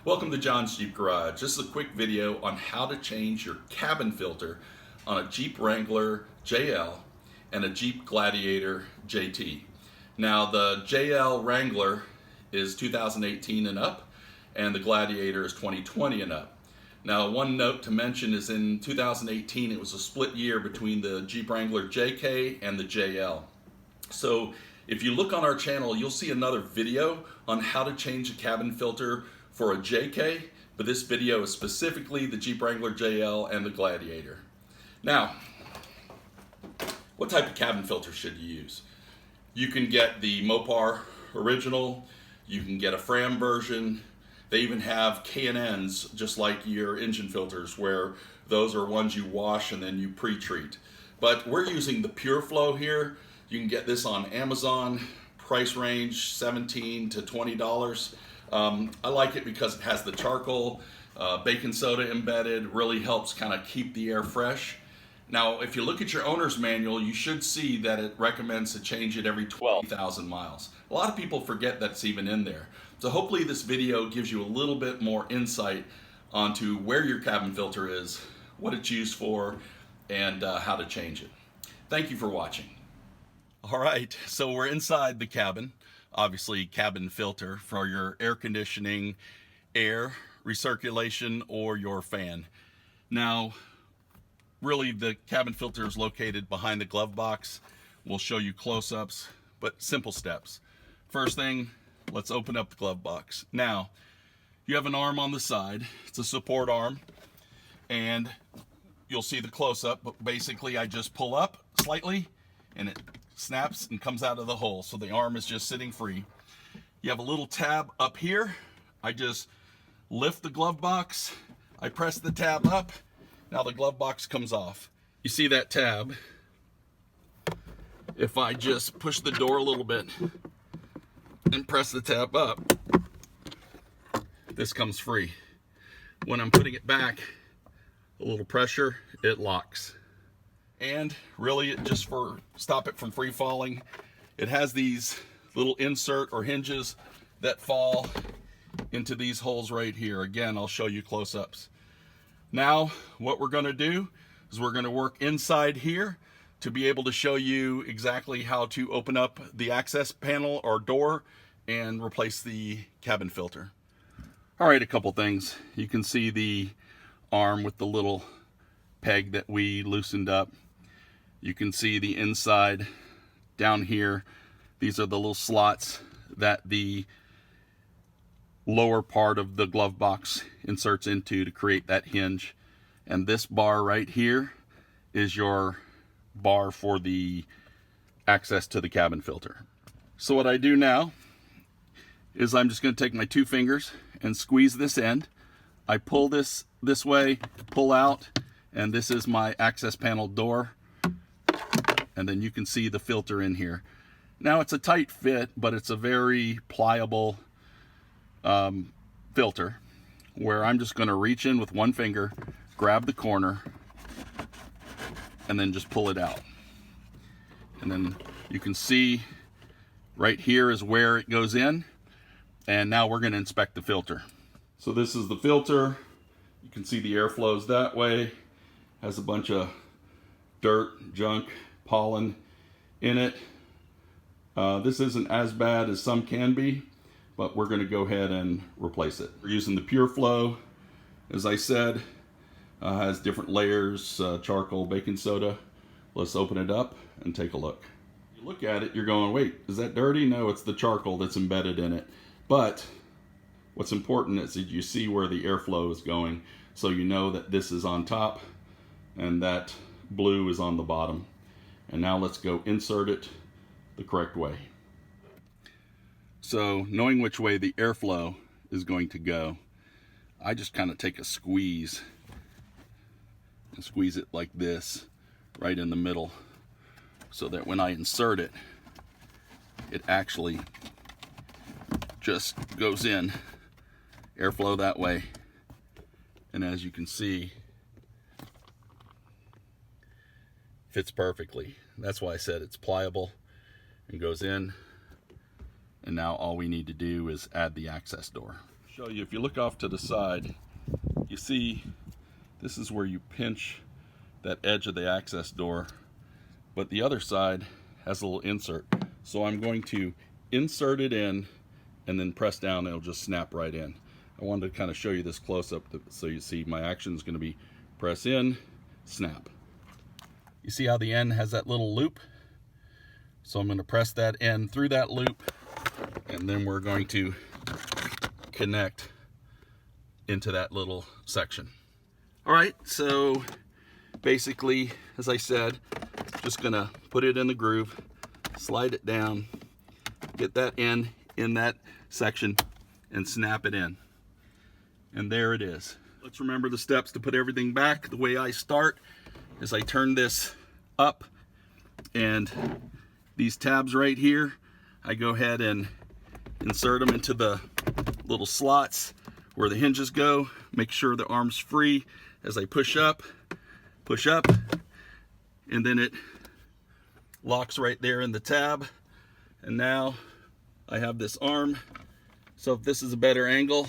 Welcome to John's Jeep Garage. This is a quick video on how to change your cabin filter on a Jeep Wrangler JL and a Jeep Gladiator JT. Now the JL Wrangler is 2018 and up, and the Gladiator is 2020 and up. Now one note to mention is in 2018 it was a split year between the Jeep Wrangler JK and the JL. So if you look on our channel, you'll see another video on how to change a cabin filter for a JK, but this video is specifically the Jeep Wrangler JL and the Gladiator. Now, what type of cabin filter should you use? You can get the Mopar original, you can get a Fram version. They even have K&Ns, just like your engine filters, where those are ones you wash and then you pre-treat. But we're using the PureFlow here. You can get this on Amazon, price range $17 to $20. I like it because it has the charcoal, baking soda embedded, really helps kind of keep the air fresh. Now, if you look at your owner's manual, you should see that it recommends to change it every 12,000 miles. A lot of people forget that's even in there. So hopefully this video gives you a little bit more insight onto where your cabin filter is, what it's used for, and how to change it. Thank you for watching. All right, so we're inside the cabin. Obviously cabin filter for your air conditioning, air recirculation, or your fan. Now, really the cabin filter is located behind the glove box. We'll show you close-ups, but simple steps. First thing, let's open up the glove box. Now, you have an arm on the side. It's a support arm, and you'll see the close-up, but basically I just pull up slightly and it snaps and comes out of the hole, so the arm is just sitting free. You have a little tab up here. I just lift the glove box, I press the tab up, now the glove box comes off. You see that tab? If I just push the door a little bit and press the tab up, this comes free. When I'm putting it back, a little pressure, it locks. And really, just for stop it from free falling, it has these little insert or hinges that fall into these holes right here. Again, I'll show you close-ups. Now, what we're going to do is we're going to work inside here to be able to show you exactly how to open up the access panel or door and replace the cabin filter. All right, a couple things. You can see the arm with the little peg that we loosened up. You can see the inside down here. These are the little slots that the lower part of the glove box inserts into to create that hinge. And this bar right here is your bar for the access to the cabin filter. So what I do now is I'm just going to take my two fingers and squeeze this end. I pull this way, pull out, and this is my access panel door. And then you can see the filter in here. Now it's a tight fit, but it's a very pliable filter, where I'm just going to reach in with one finger, grab the corner, and then just pull it out. And then you can see right here is where it goes in. And now we're going to inspect the filter. So this is the filter. You can see the air flows that way. Has a bunch of dirt, junk, pollen in it. This isn't as bad as some can be, but we're going to go ahead and replace it. We're using the PureFlow. As I said, has different layers, charcoal, baking soda. Let's open it up and take a look. You look at it, you're going, wait, is that dirty? No, it's the charcoal that's embedded in it. But what's important is that you see where the airflow is going, so you know that this is on top and that blue is on the bottom. And now let's go insert it the correct way. So knowing which way the airflow is going to go, I just kind of take a squeeze and squeeze it like this right in the middle, so that when I insert it, it actually just goes in, airflow that way. And as you can see, fits perfectly. That's why I said it's pliable and goes in. And now all we need to do is add the access door. Show you, if you look off to the side, you see this is where you pinch that edge of the access door, but the other side has a little insert. So I'm going to insert it in and then press down and it'll just snap right in. I wanted to kind of show you this close up so you see my action is going to be press in, snap. You see how the end has that little loop? So I'm going to press that end through that loop and then we're going to connect into that little section. All right, so basically, as I said, just gonna put it in the groove, slide it down, get that end in that section and snap it in. And there it is. Let's remember the steps to put everything back. The way I start is I turn this up and these tabs right here, I go ahead and insert them into the little slots where the hinges go. Make sure the arm's free as I push up, and then it locks right there in the tab. And now I have this arm. So if this is a better angle,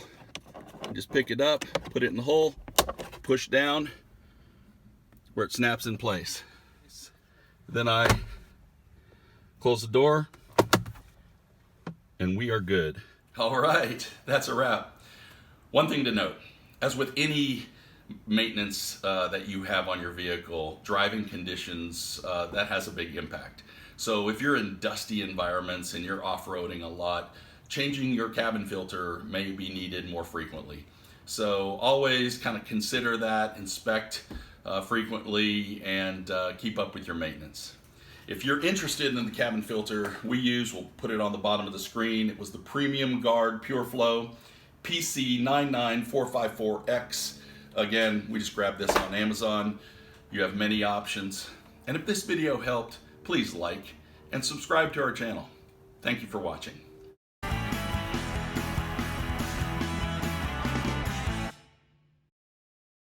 I just pick it up, put it in the hole, push down where it snaps in place. Then I close the door and we are good. All right, that's a wrap. One thing to note, as with any maintenance that you have on your vehicle, driving conditions, that has a big impact. So if you're in dusty environments and you're off-roading a lot, changing your cabin filter may be needed more frequently. So always kind of consider that, inspect frequently, and keep up with your maintenance. If you're interested in the cabin filter we use, we'll put it on the bottom of the screen. It was the Premium GUARD-PUREFLOW PC99454X. Again, we just grabbed this on Amazon. You have many options. And if this video helped, please like and subscribe to our channel. Thank you for watching.